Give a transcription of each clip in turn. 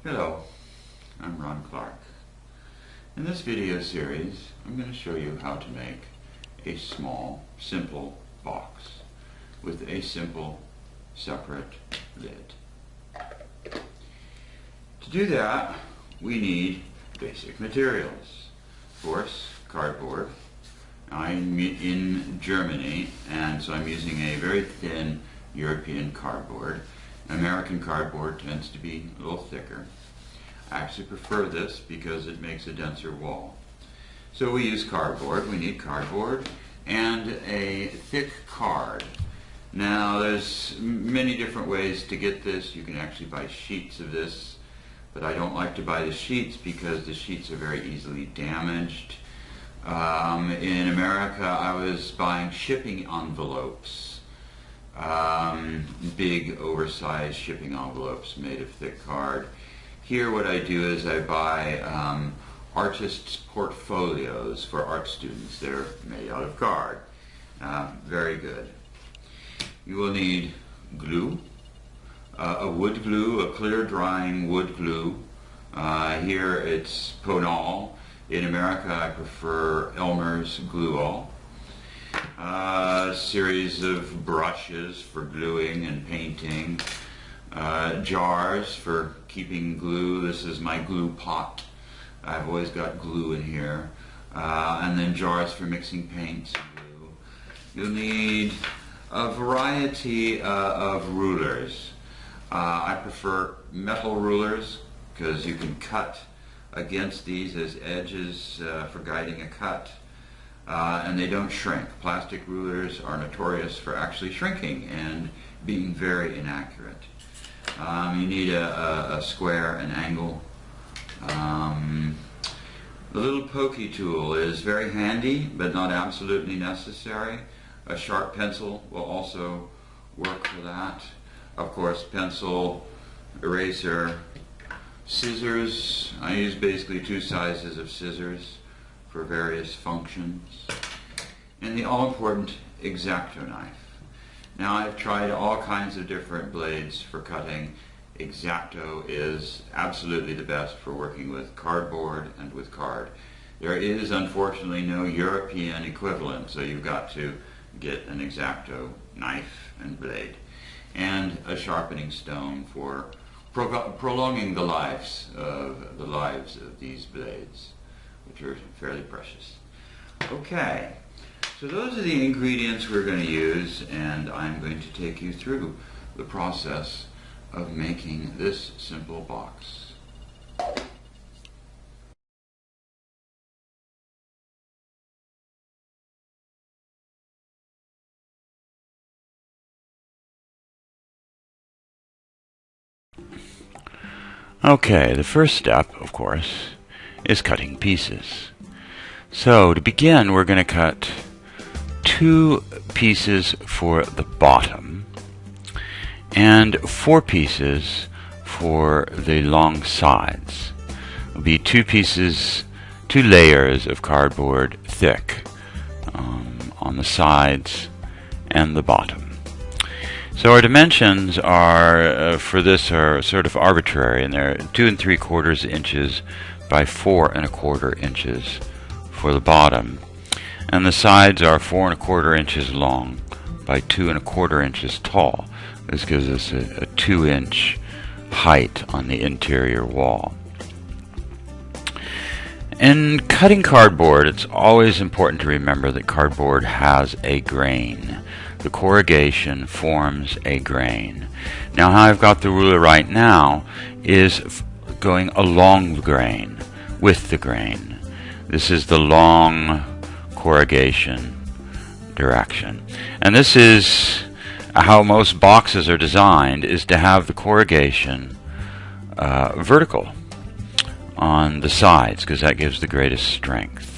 Hello, I'm Rawn Clark. In this video series, I'm going to show you how to make a small, simple box with a simple, separate lid. To do that, we need basic materials. Of course, cardboard. I'm in Germany, and so I'm using a very thin European cardboard. American cardboard tends to be a little thicker. I actually prefer this because it makes a denser wall. So we use cardboard. We need cardboard and a thick card. Now there's many different ways to get this. You can actually buy sheets of this, but I don't like to buy the sheets because the sheets are very easily damaged. In America, I was buying shipping envelopes. Big oversized shipping envelopes made of thick card. Here what I do is I buy artists' portfolios for art students. They're made out of card. Very good. You will need glue, a wood glue, a clear drying wood glue. Here it's Ponal. In America I prefer Elmer's Glue All. A series of brushes for gluing and painting, jars for keeping glue. This is my glue pot. I've always got glue in here. And then jars for mixing paints and glue. You'll need a variety of rulers. I prefer metal rulers because you can cut against these as edges for guiding a cut. And they don't shrink. Plastic rulers are notorious for actually shrinking and being very inaccurate. You need a square, an angle. The little pokey tool is very handy, but not absolutely necessary. A sharp pencil will also work for that. Of course, pencil, eraser, scissors. I use basically two sizes of scissors for various functions, and the all-important X-Acto knife. Now I've tried all kinds of different blades for cutting. X-Acto is absolutely the best for working with cardboard and with card. There is unfortunately no European equivalent, so you've got to get an X-Acto knife and blade, and a sharpening stone for prolonging the lives of these blades, which are fairly precious. Okay, so those are the ingredients we're going to use, and I'm going to take you through the process of making this simple box. Okay, the first step, of course, is cutting pieces. So to begin, we're going to cut 2 pieces for the bottom and 4 pieces for the long sides. It'll be 2 layers of cardboard thick on the sides and the bottom. So our dimensions are for this are sort of arbitrary, and they're 2 3/4 inches by 4 1/4 inches for the bottom, and the sides are 4 1/4 inches long by 2 1/4 inches tall. This gives us a 2-inch height on the interior wall. In cutting cardboard, it's always important to remember that cardboard has a grain. The corrugation forms a grain. Now how I've got the ruler right now is going along the grain, with the grain. This is the long corrugation direction. And this is how most boxes are designed, is to have the corrugation vertical on the sides, because that gives the greatest strength.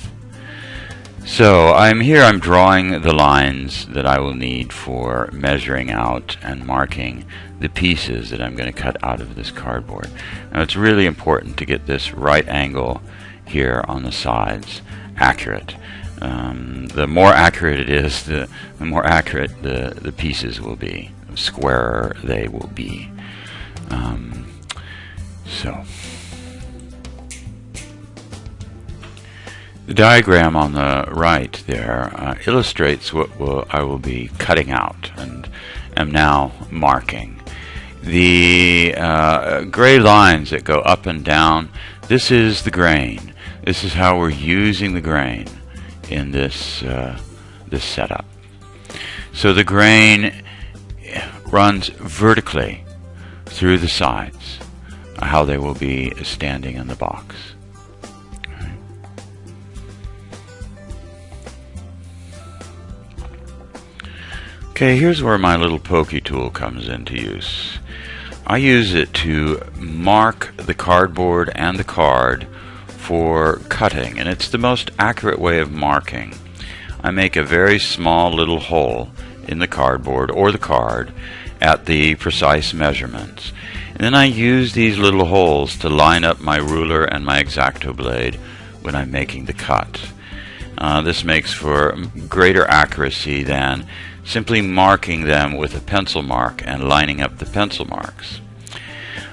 So I'm drawing the lines that I will need for measuring out and marking the pieces that I'm going to cut out of this cardboard. Now it's really important to get this right angle here on the sides accurate. The more accurate it is, the more accurate the pieces will be, the squarer they will be. So the diagram on the right there illustrates what I will be cutting out and am now marking. The gray lines that go up and down, this is the grain. This is how we're using the grain in this setup. So the grain runs vertically through the sides, how they will be standing in the box. Okay, here's where my little pokey tool comes into use. I use it to mark the cardboard and the card for cutting, and it's the most accurate way of marking. I make a very small little hole in the cardboard or the card at the precise measurements. And then I use these little holes to line up my ruler and my X-Acto blade when I'm making the cut. This makes for greater accuracy than simply marking them with a pencil mark and lining up the pencil marks.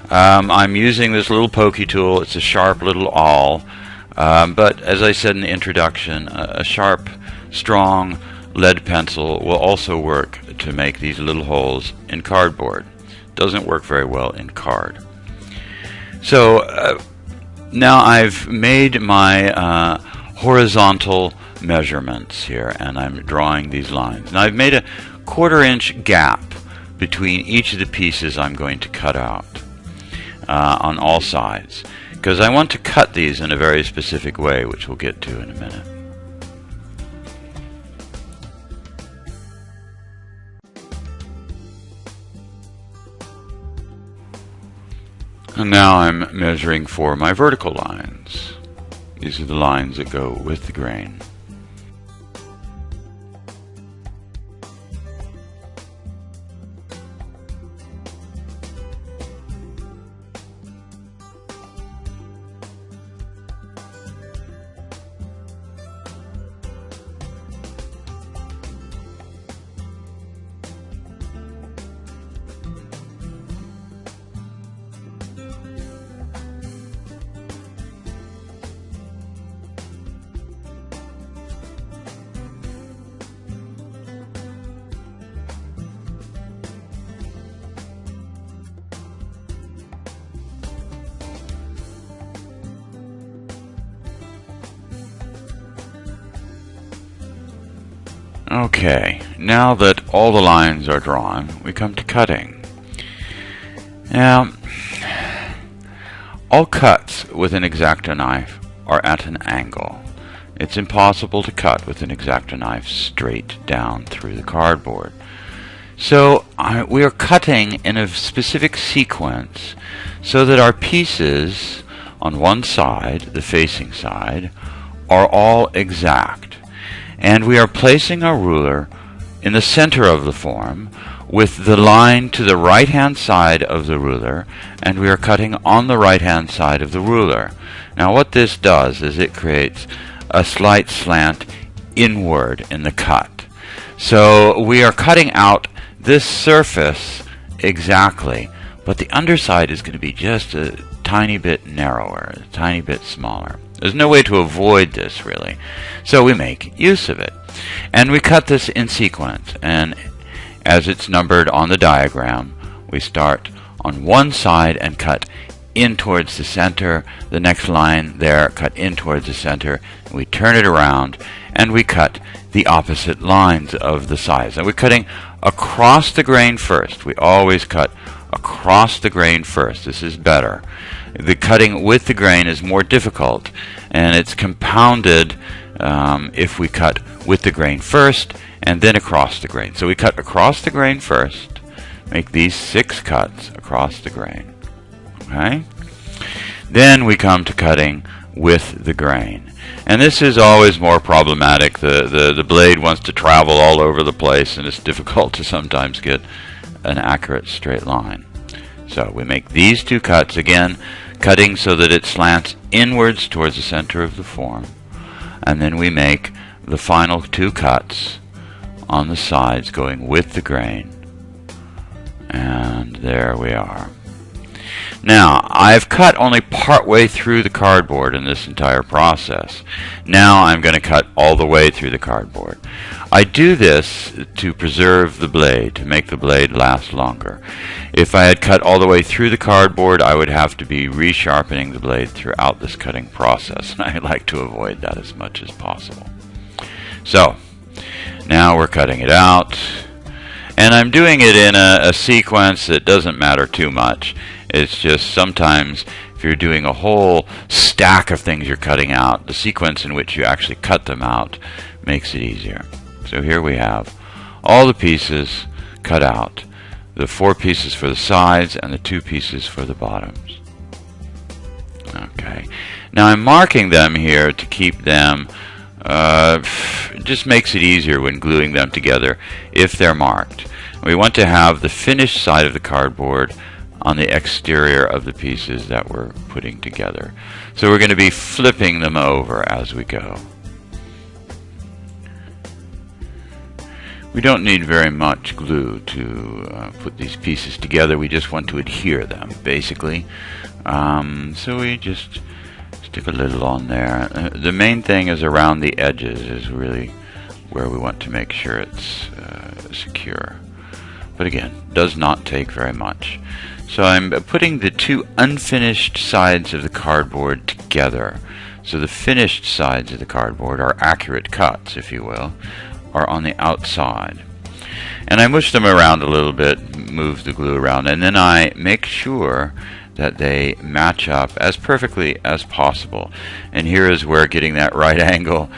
I'm using this little pokey tool. It's a sharp little awl, but as I said in the introduction, a sharp, strong lead pencil will also work to make these little holes in cardboard. Doesn't work very well in card. So now I've made my horizontal measurements here, and I'm drawing these lines. Now I've made a 1/4 inch gap between each of the pieces I'm going to cut out on all sides, because I want to cut these in a very specific way, which we'll get to in a minute. And now I'm measuring for my vertical lines. These are the lines that go with the grain. Okay, now that all the lines are drawn, we come to cutting. Now, all cuts with an X-Acto knife are at an angle. It's impossible to cut with an X-Acto knife straight down through the cardboard. So we are cutting in a specific sequence so that our pieces on one side, the facing side, are all exact. And we are placing our ruler in the center of the form with the line to the right hand side of the ruler, and we are cutting on the right hand side of the ruler. Now what this does is it creates a slight slant inward in the cut. So we are cutting out this surface exactly, but the underside is going to be just a tiny bit narrower, a tiny bit smaller. There's no way to avoid this, really. So we make use of it. And we cut this in sequence. And as it's numbered on the diagram, we start on one side and cut in towards the center. The next line there, cut in towards the center. We turn it around, and we cut the opposite lines of the sides. And we're cutting across the grain first. We always cut across the grain first. This is better. The cutting with the grain is more difficult, and it's compounded if we cut with the grain first and then across the grain. So we cut across the grain first, make these 6 cuts across the grain. Okay? Then we come to cutting with the grain. And this is always more problematic. The blade wants to travel all over the place, and it's difficult to sometimes get an accurate straight line. So we make these 2 cuts, again, cutting so that it slants inwards towards the center of the form. And then we make the final 2 cuts on the sides going with the grain. And there we are. Now, I've cut only part way through the cardboard in this entire process. Now I'm going to cut all the way through the cardboard. I do this to preserve the blade, to make the blade last longer. If I had cut all the way through the cardboard, I would have to be resharpening the blade throughout this cutting process, and I like to avoid that as much as possible. So, now we're cutting it out, and I'm doing it in a sequence that doesn't matter too much. It's just sometimes if you're doing a whole stack of things you're cutting out, the sequence in which you actually cut them out makes it easier. So here we have all the pieces cut out, the 4 pieces for the sides and the 2 pieces for the bottoms. Okay, now I'm marking them here to keep them, it just makes it easier when gluing them together if they're marked. We want to have the finished side of the cardboard on the exterior of the pieces that we're putting together. So we're going to be flipping them over as we go. We don't need very much glue to put these pieces together. We just want to adhere them, basically. So we just stick a little on there. The main thing is around the edges is really where we want to make sure it's secure. But again, does not take very much. So I'm putting the 2 unfinished sides of the cardboard together. So the finished sides of the cardboard, are accurate cuts, if you will, are on the outside. And I mush them around a little bit, move the glue around, and then I make sure that they match up as perfectly as possible. And here is where getting that right angle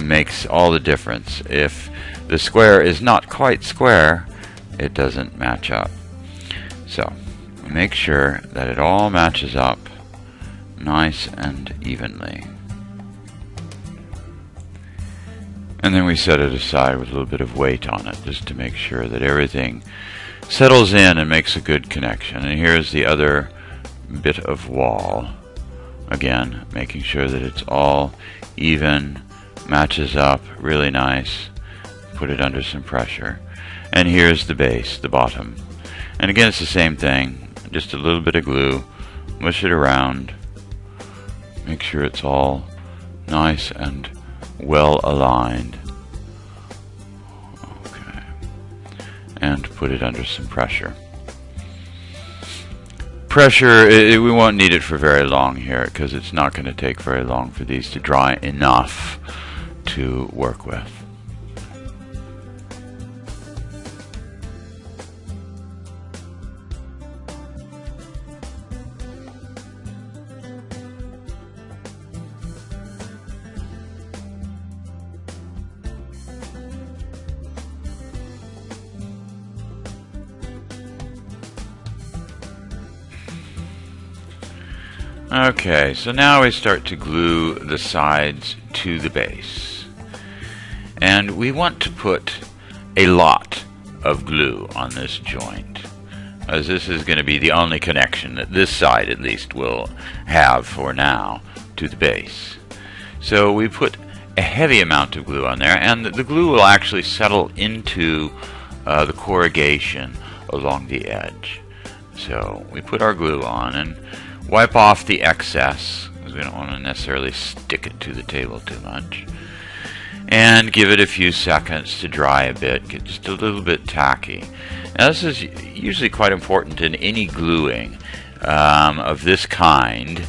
makes all the difference. If the square is not quite square, it doesn't match up. So make sure that it all matches up nice and evenly. And then we set it aside with a little bit of weight on it just to make sure that everything settles in and makes a good connection. And here's the other bit of wall. Again, making sure that it's all even, matches up really nice. Put it under some pressure. And here's the base, the bottom. And again, it's the same thing. Just a little bit of glue, mush it around, make sure it's all nice and well aligned. Okay. And put it under some pressure. Pressure, we won't need it for very long here because it's not going to take very long for these to dry enough to work with. Okay, so now we start to glue the sides to the base. And we want to put a lot of glue on this joint, as this is going to be the only connection that this side at least will have for now to the base. So we put a heavy amount of glue on there, and the glue will actually settle into the corrugation along the edge. So we put our glue on and wipe off the excess, because we don't want to necessarily stick it to the table too much. And give it a few seconds to dry a bit, get just a little bit tacky. Now this is usually quite important in any gluing of this kind,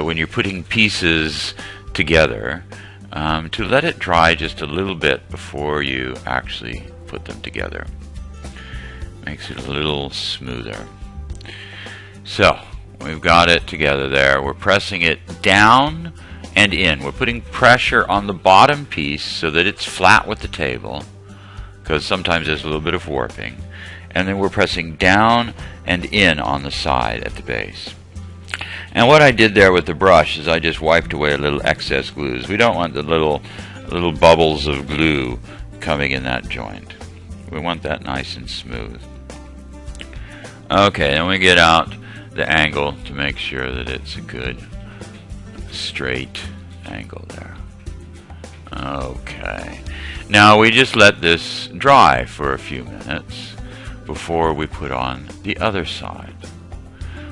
when you're putting pieces together, to let it dry just a little bit before you actually put them together. Makes it a little smoother. So, we've got it together there. We're pressing it down and in. We're putting pressure on the bottom piece so that it's flat with the table, because sometimes there's a little bit of warping. And then we're pressing down and in on the side at the base. And what I did there with the brush is I just wiped away a little excess glues. We don't want the little bubbles of glue coming in that joint. We want that nice and smooth. Okay, then we get out the angle to make sure that it's a good straight angle there. Okay, now we just let this dry for a few minutes before we put on the other side.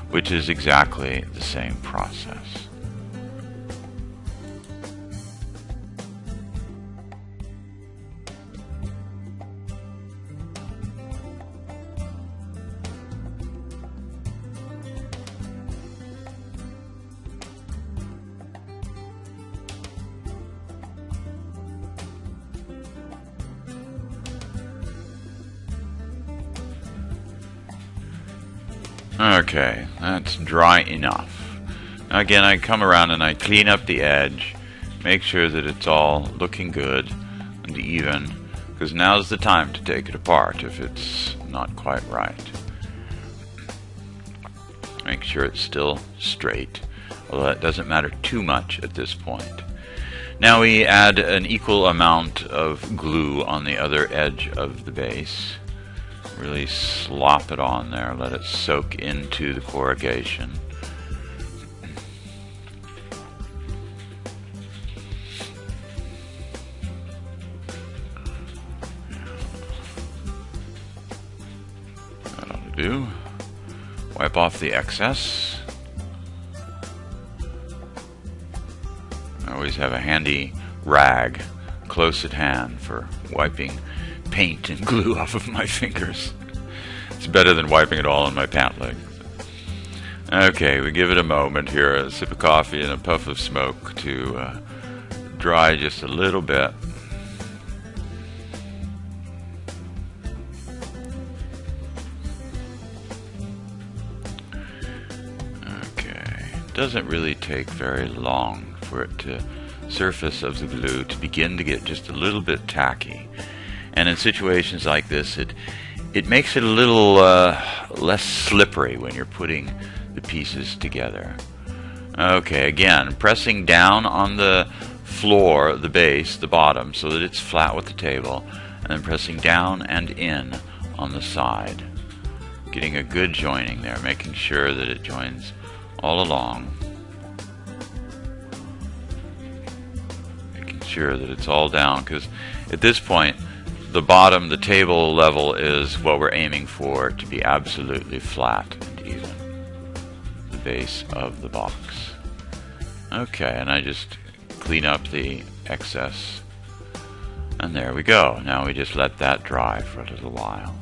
which is exactly the same process. Okay, that's dry enough. Now again, I come around and I clean up the edge, make sure that it's all looking good and even, because now's the time to take it apart if it's not quite right. Make sure it's still straight, although that doesn't matter too much at this point. Now we add an equal amount of glue on the other edge of the base. Really slop it on there, let it soak into the corrugation. That ought to do. Wipe off the excess. I always have a handy rag close at hand for wiping paint and glue off of my fingers. It's better than wiping it all on my pant leg. Okay, we give it a moment here, a sip of coffee and a puff of smoke to dry just a little bit. Okay, it doesn't really take very long for it to surface of the glue to begin to get just a little bit tacky. And in situations like this, it makes it a little less slippery when you're putting the pieces together. Okay, again, pressing down on the floor, the base, the bottom, so that it's flat with the table, and then pressing down and in on the side. Getting a good joining there, making sure that it joins all along. Making sure that it's all down, because at this point, the bottom, the table level, is what we're aiming for to be absolutely flat and even. The base of the box. Okay, and I just clean up the excess. And there we go. Now we just let that dry for a little while.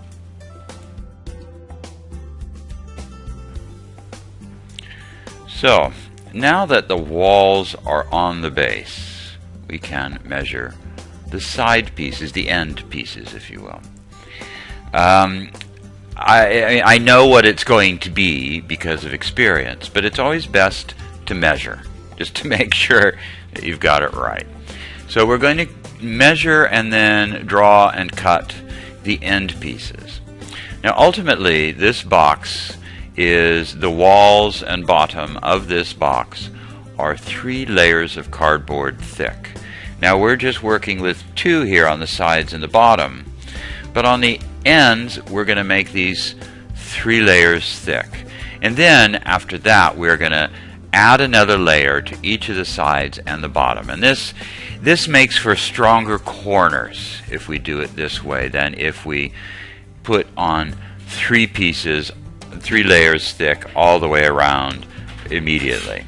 So, now that the walls are on the base, we can measure the side pieces, the end pieces, if you will. I know what it's going to be because of experience, but it's always best to measure, just to make sure that you've got it right. So we're going to measure and then draw and cut the end pieces. Now ultimately, this box is the walls and bottom of this box are 3 layers of cardboard thick. Now we're just working with 2 here on the sides and the bottom, but on the ends we're going to make these 3 layers thick. And then after that we're going to add another layer to each of the sides and the bottom. And this makes for stronger corners if we do it this way than if we put on 3 pieces, 3 layers thick all the way around immediately.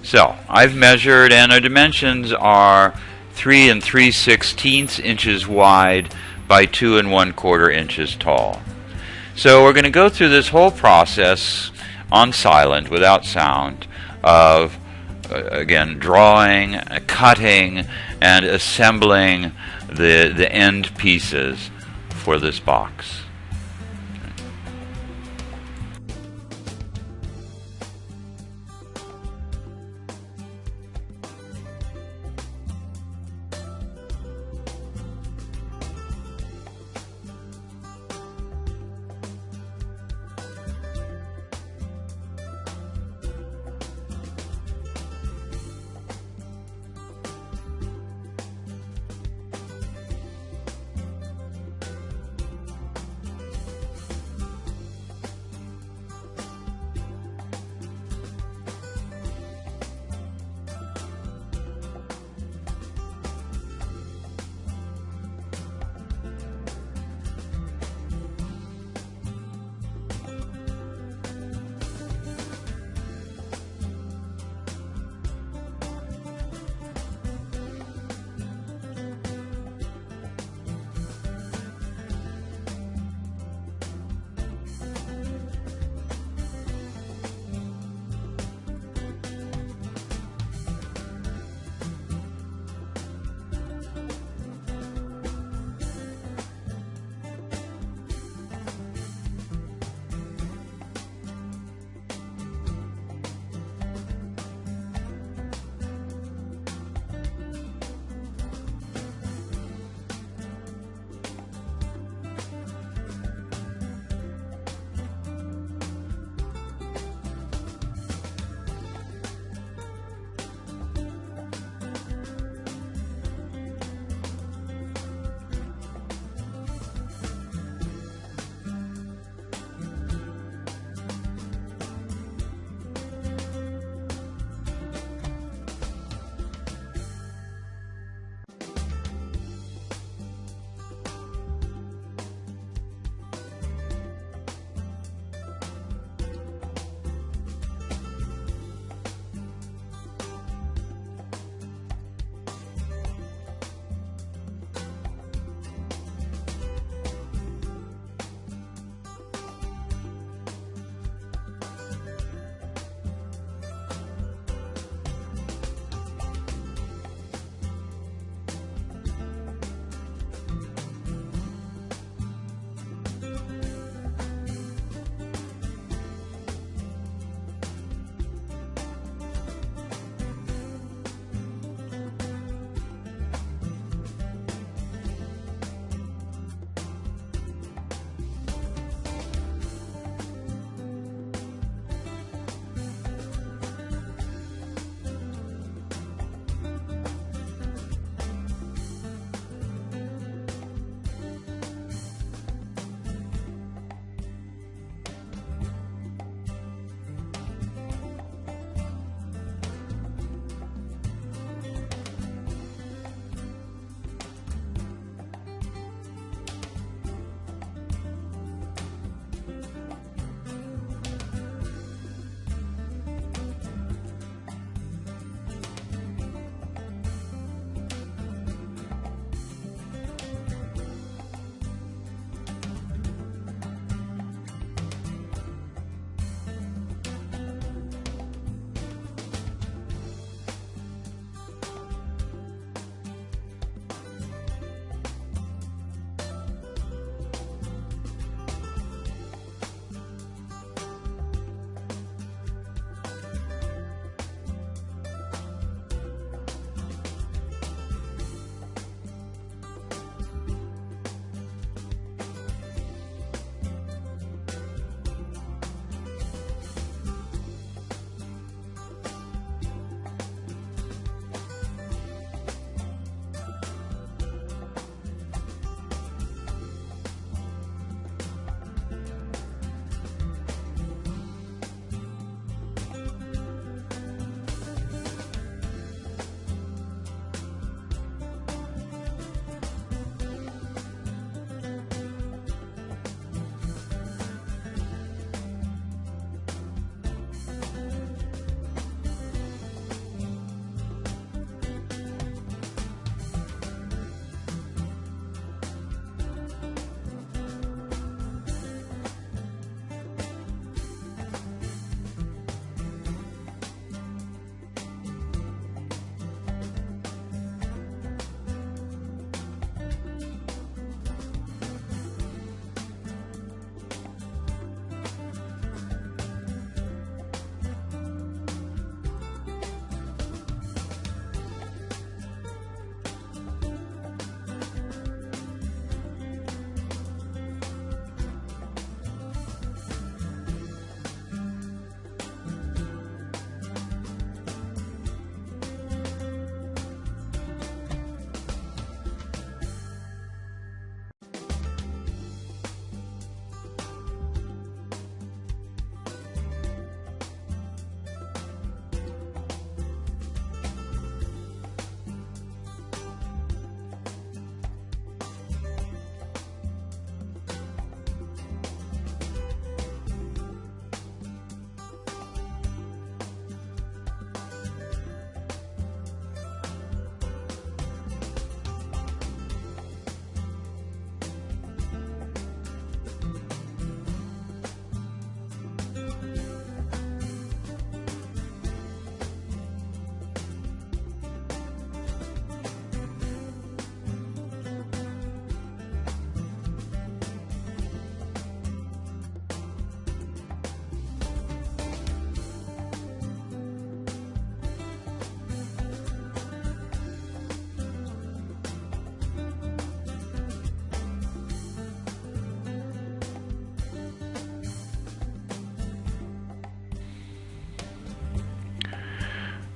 So I've measured, and our dimensions are 3 3/16 inches wide by 2 1/4 inches tall. So we're going to go through this whole process on silent, without sound, of again drawing, cutting, and assembling the end pieces for this box.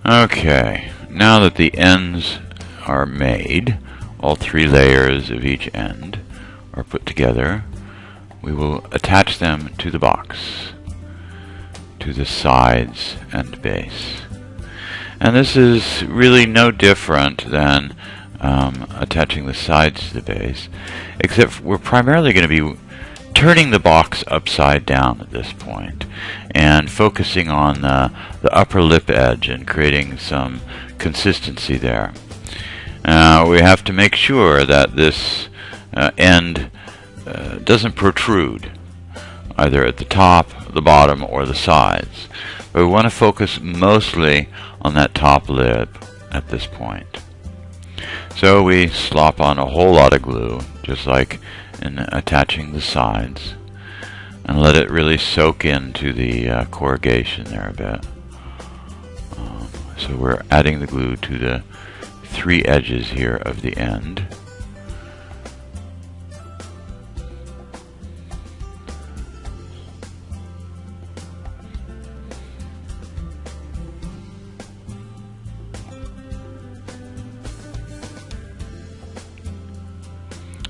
Okay, now that the ends are made, all 3 layers of each end are put together, we will attach them to the box, to the sides and base. And this is really no different than attaching the sides to the base, except we're primarily going to be turning the box upside down at this point and focusing on the upper lip edge and creating some consistency there. We have to make sure that this end doesn't protrude either at the top, the bottom, or the sides. But we want to focus mostly on that top lip at this point. So we slop on a whole lot of glue, just like in attaching the sides, and let it really soak into the corrugation there a bit. So we're adding the glue to the 3 edges here of the end.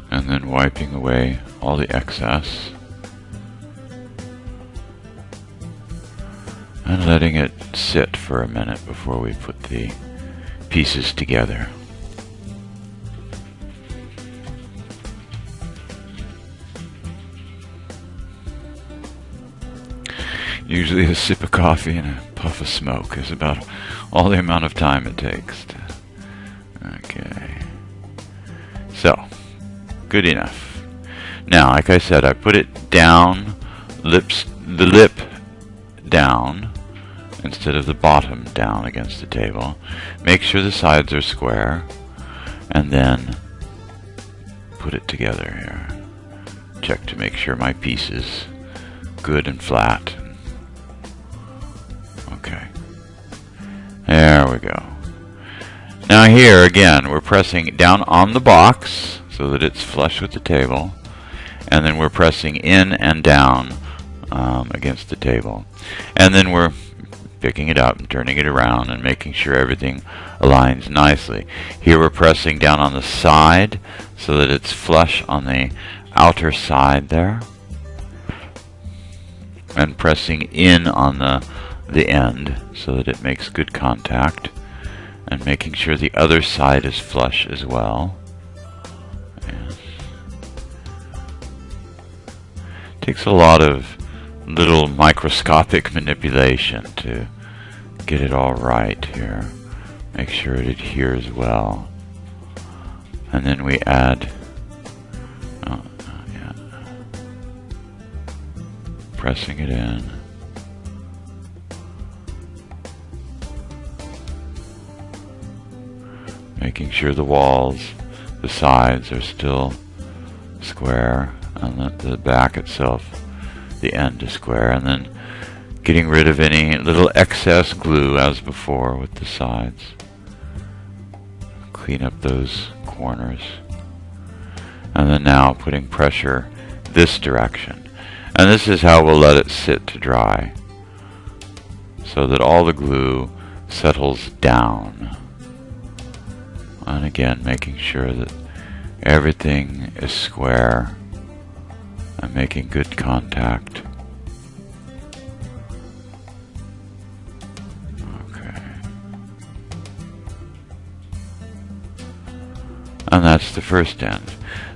And then wiping away all the excess and letting it sit for a minute before we put the pieces together. Usually a sip of coffee and a puff of smoke is about all the amount of time it takes to... Okay. So, good enough. Now, like I said, I put it down, the lip down, instead of the bottom down against the table. Make sure the sides are square, and then put it together here. Check to make sure my piece is good and flat. Okay. There we go. Now here, again, we're pressing down on the box so that it's flush with the table, and then we're pressing in and down against the table. And then we're picking it up and turning it around and making sure everything aligns nicely. Here we're pressing down on the side so that it's flush on the outer side there, and pressing in on the end so that it makes good contact, and making sure the other side is flush as well. Yes. Takes a lot of little microscopic manipulation to get it all right here. Make sure it adheres well. And then we add pressing it in. Making sure the walls, the sides are still square, and the back itself, the end is square, and then getting rid of any little excess glue as before with the sides. Clean up those corners. And then now putting pressure this direction. And this is how we'll let it sit to dry, so that all the glue settles down. And again, making sure that everything is square and making good contact. Okay. And that's the first end.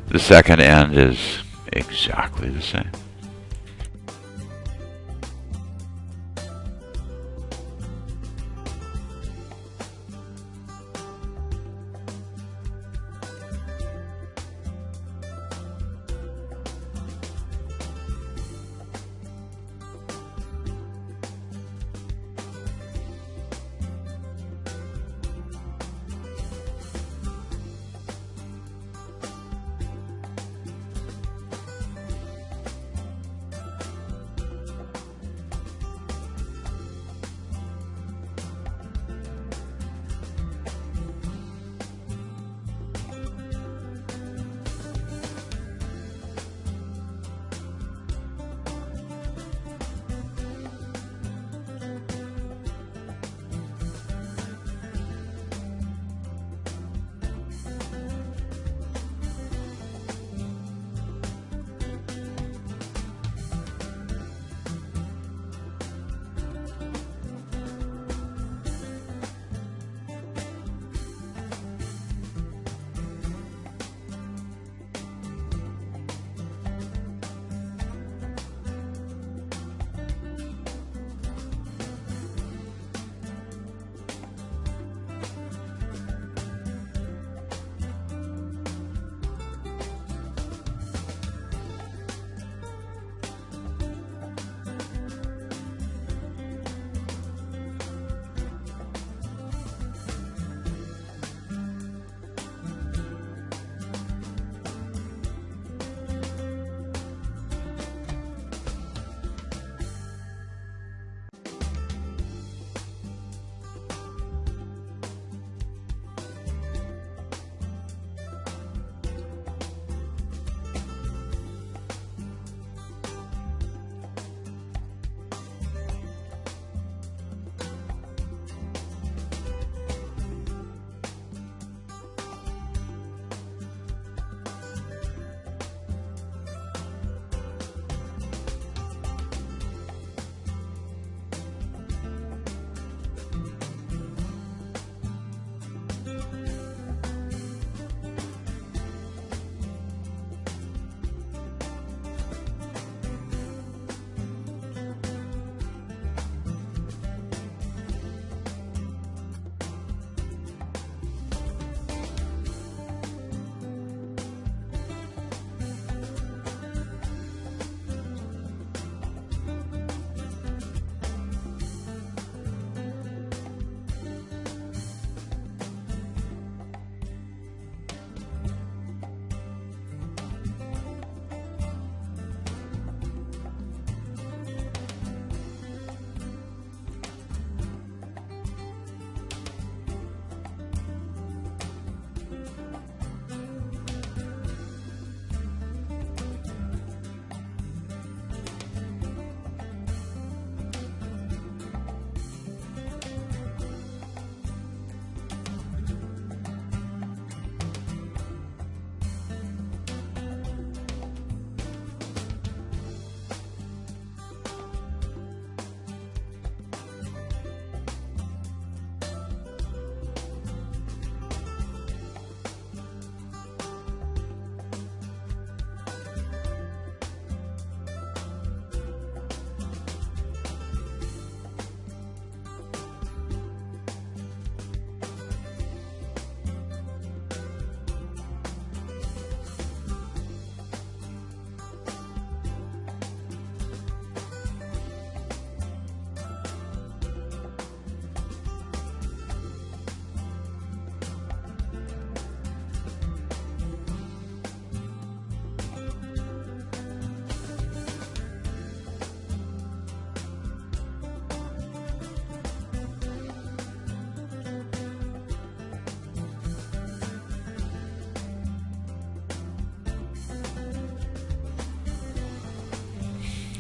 The second end is exactly the same.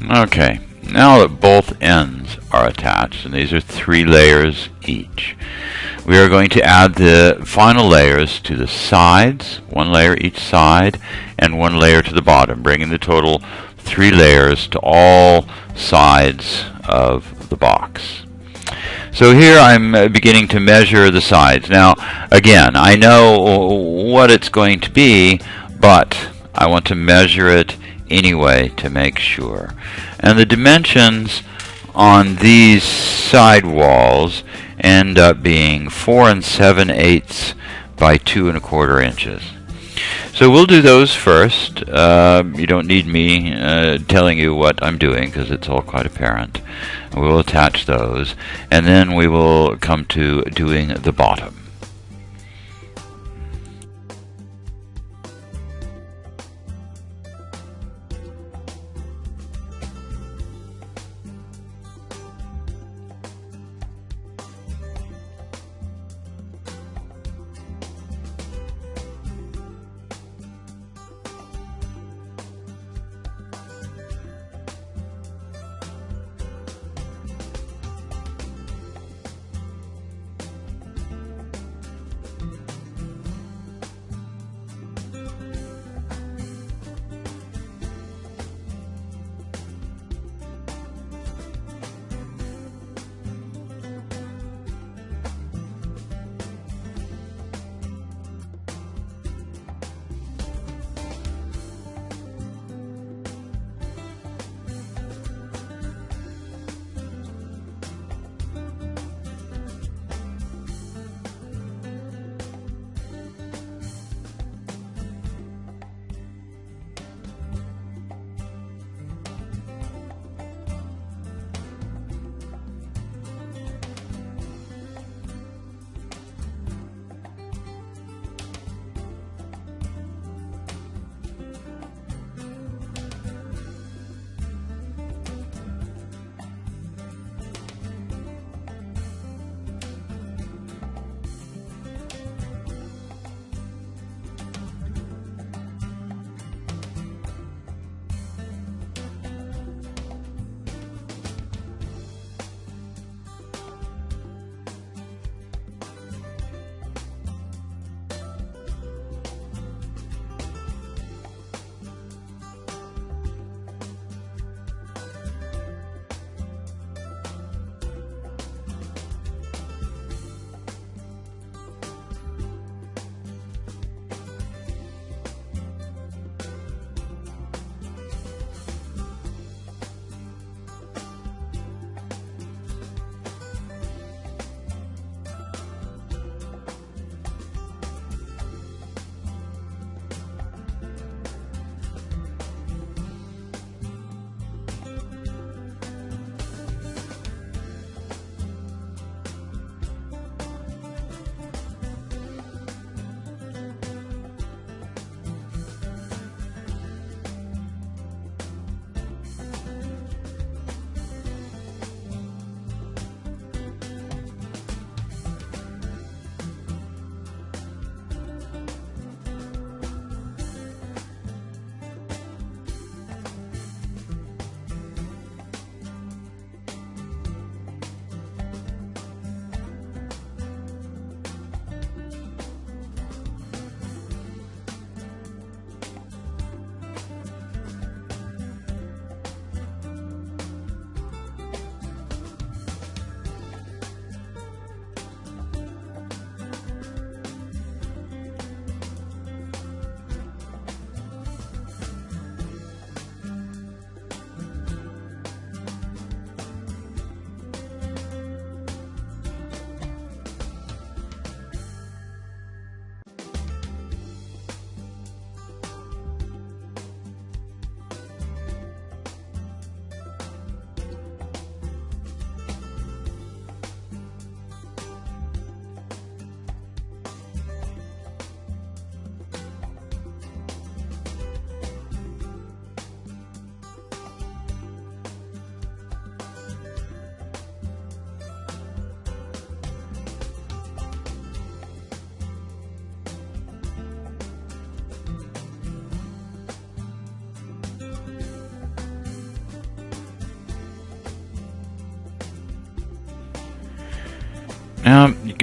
Okay, now that both ends are attached, and these are 3 layers each, we are going to add the final layers to the sides, 1 layer each side, and 1 layer to the bottom, bringing the total 3 layers to all sides of the box. So here I'm beginning to measure the sides. Now, again, I know what it's going to be, but I want to measure it anyway to make sure. And the dimensions on these side walls end up being 4 7/8 by 2 1/4 inches. So we'll do those first. You don't need me telling you what I'm doing because it's all quite apparent. We'll attach those, and then we will come to doing the bottom.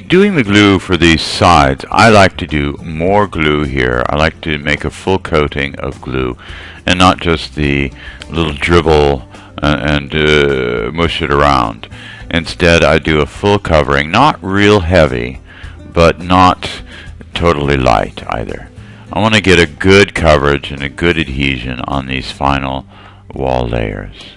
doing the glue for these sides, I like to do more glue here. I like to make a full coating of glue and not just the little dribble and mush it around. Instead, I do a full covering, not real heavy, but not totally light either. I want to get a good coverage and a good adhesion on these final wall layers.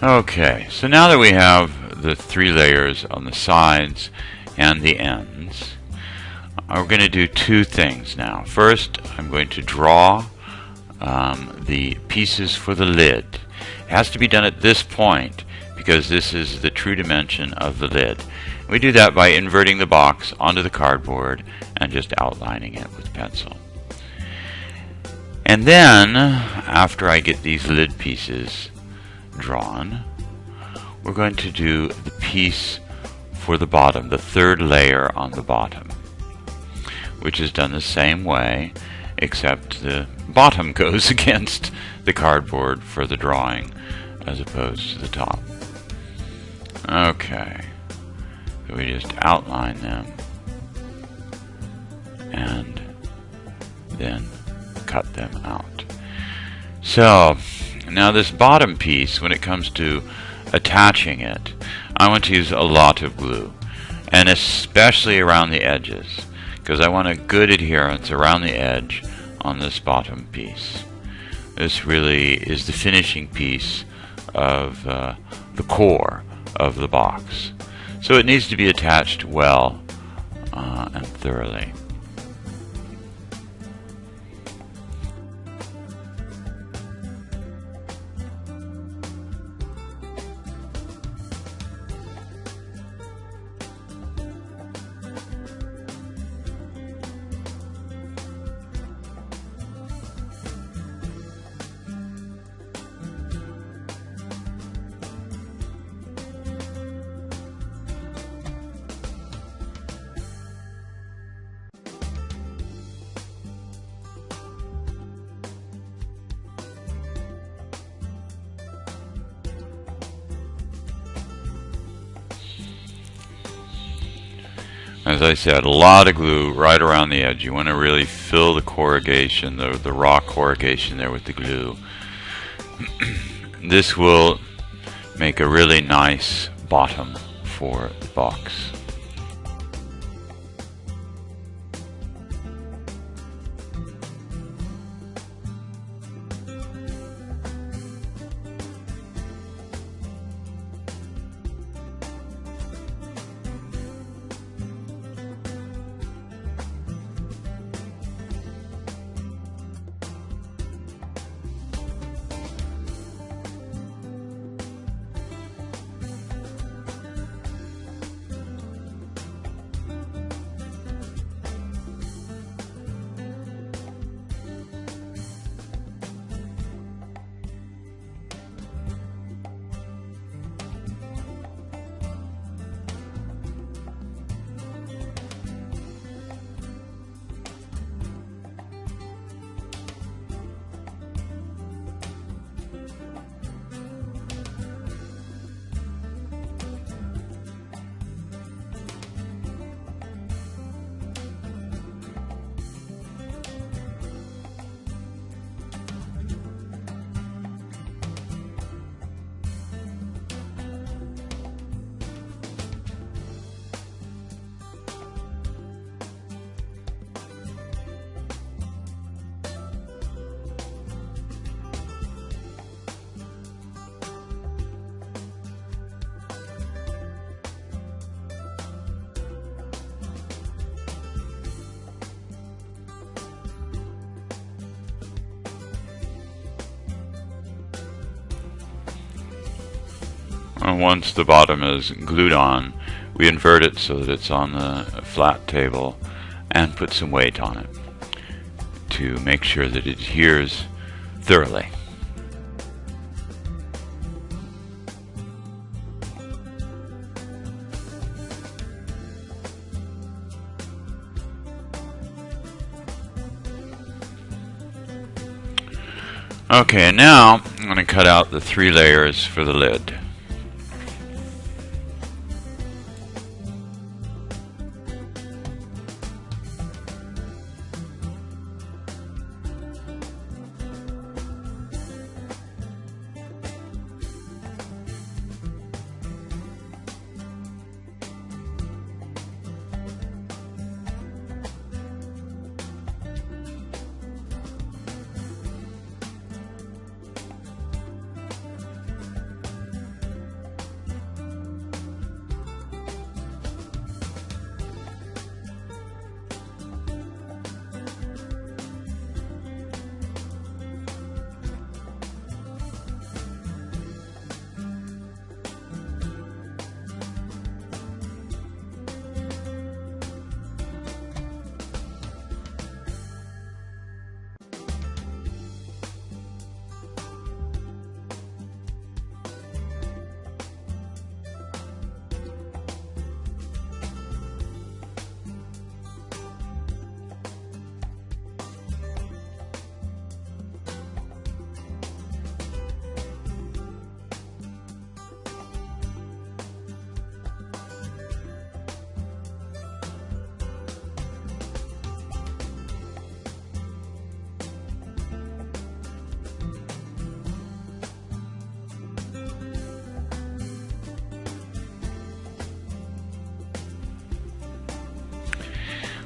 Okay, so now that we have the 3 layers on the sides and the ends, we're going to do 2 things now. First, I'm going to draw the pieces for the lid. It has to be done at this point because this is the true dimension of the lid. We do that by inverting the box onto the cardboard and just outlining it with pencil. And then, after I get these lid pieces drawn, we're going to do the piece for the bottom, the third layer on the bottom, which is done the same way, except the bottom goes against the cardboard for the drawing as opposed to the top. Okay, so we just outline them and then cut them out. So now this bottom piece, when it comes to attaching it, I want to use a lot of glue, and especially around the edges, because I want a good adherence around the edge on this bottom piece. This really is the finishing piece of the core of the box. So it needs to be attached well and thoroughly. As I said, a lot of glue right around the edge. You want to really fill the corrugation, the raw corrugation there with the glue. This will make a really nice bottom for the box. And once the bottom is glued on, we invert it so that it's on the flat table and put some weight on it to make sure that it adheres thoroughly. Okay, and now I'm going to cut out the 3 layers for the lid.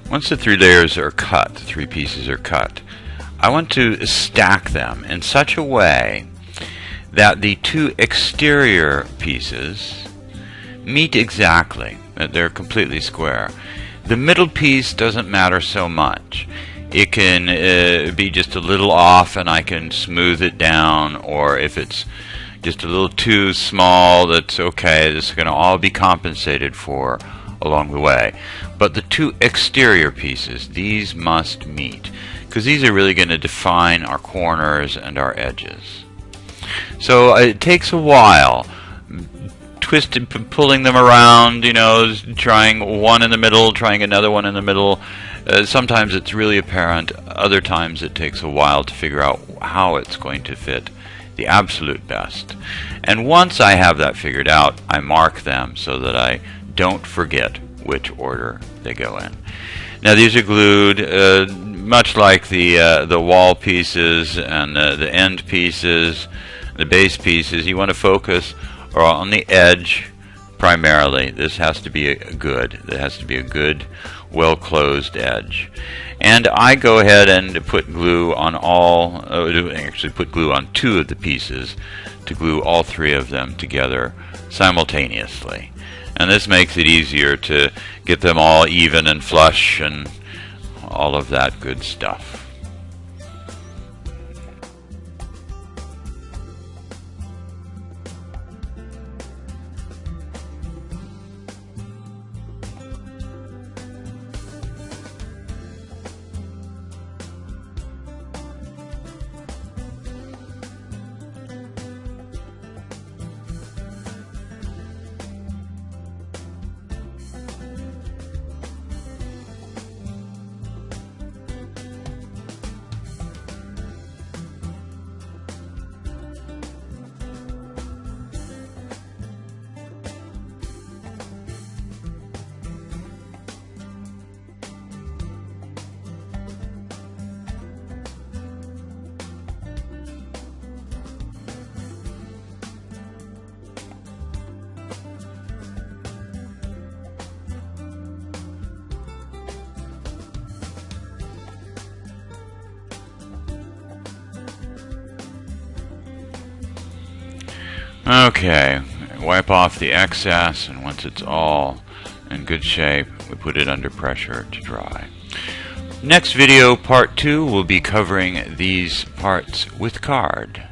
Once the 3 layers are cut, the 3 pieces are cut, I want to stack them in such a way that the 2 exterior pieces meet exactly, that they're completely square. The middle piece doesn't matter so much. It can be just a little off and I can smooth it down, or if it's just a little too small, that's okay. This is going to all be compensated for along the way. But the 2 exterior pieces, these must meet, because these are really going to define our corners and our edges. So it takes a while, twisting, pulling them around, trying one in the middle, trying another one in the middle. Sometimes it's really apparent, other times it takes a while to figure out how it's going to fit the absolute best. And once I have that figured out, I mark them so that I don't forget which order they go in. Now these are glued much like the wall pieces and the end pieces, the base pieces. You want to focus on the edge primarily. This has to be there has to be a good, well-closed edge. And I go ahead and put glue on put glue on 2 of the pieces to glue all 3 of them together simultaneously. And this makes it easier to get them all even and flush and all of that good stuff. Okay, wipe off the excess, and once it's all in good shape, we put it under pressure to dry. Next video, part 2, will be covering these parts with card.